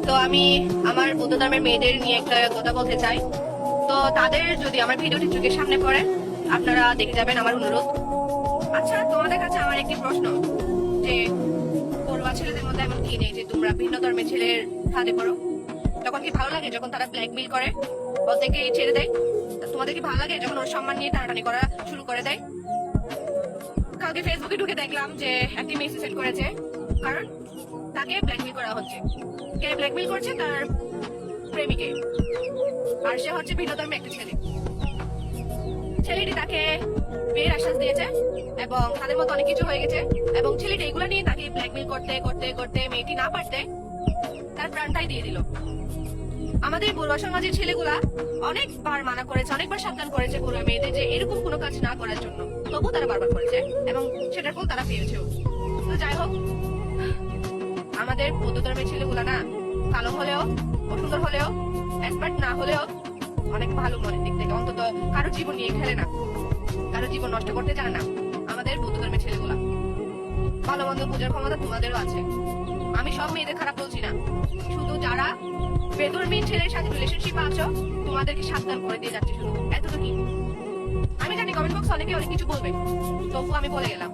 তো আমি আমার বৌদ্ধ ধর্মের মেয়েদের নিয়ে একটা কথা বলতে চাই। তো তাদের যদি আমার ভিডিওটি চোখের সামনে পড়ে আপনারা দেখে যাবেন, আমার অনুরোধ। আচ্ছা, তোমাদের কাছে আমার একটি প্রশ্ন, যে পড়ুয়া ছেলেদের মধ্যে এমন কি নেই যে তোমরা ভিন্ন ধর্মের ছেলের সাথে করো? তখন কি ভালো লাগে যখন তারা ব্ল্যাকমেইল করে, ওদেরকে ছেড়ে দেয়? তোমাদের কি ভালো লাগে যখন ওর সম্মান নিয়ে টানাটানি করা শুরু করে দেয়? কালকে ফেসবুকে ঢুকে দেখলাম যে একটি মেসেজ সেন্ড করেছে, কারণ তাকে ব্ল্যাকমেইল করা হচ্ছে। কে ব্ল্যাকমেইল করছে? তার প্রেমিকে। আর সে হচ্ছে ভিন্ন ধর্মের একটা ছেলে। ছেলেটি তাকে বিয়ের আশ্বাস দিয়েছে এবং তাদের মতো অনেক কিছু হয়ে গেছে, এবং ছেলেটি এগুলো নিয়ে তাকে ব্ল্যাকমেইল করতে করতে করতে মেয়েটি না পারতে তার প্রাণটাই দিয়ে দিল। আমাদের বড়ুয়া সমাজের ছেলেগুলা অনেকবার মানা করেছে, অনেকবার সাবধান করেছে বড়ুয়া মেয়েদের যে এরকম কোনো কাজ না করার জন্য, তবু তারা বারবার করেছে এবং সেটার ফল তারা পেয়েছেও। তো যাই হোক, আমাদের বৌদ্ধ ধর্মের ছেলেগুলা না কালো হলেও, অসুন্দর হলেও, এক্সপার্ট না হলেও অনেক ভালো মনের দিক থেকে, অন্তত কারো জীবন নিয়ে খেলে না, কারো জীবন নষ্ট করতে জানে না। আমাদের বৌদ্ধ ধর্মের ছেলেগুলা ভালো মন্দ বোঝার ক্ষমতা তোমাদেরও আছে। আমি সব মেয়েদের খারাপ বলছি না, শুধু যারা বেধর্মী ছেলের সাথে রিলেশনশিপ আছো তোমাদেরকে সাবধান করে দিয়ে যাচ্ছে শুধু এতটুকুই। আমি জানি কমেন্ট বক্স অনেকে অনেক কিছু বলবে, তবু আমি বলে গেলাম।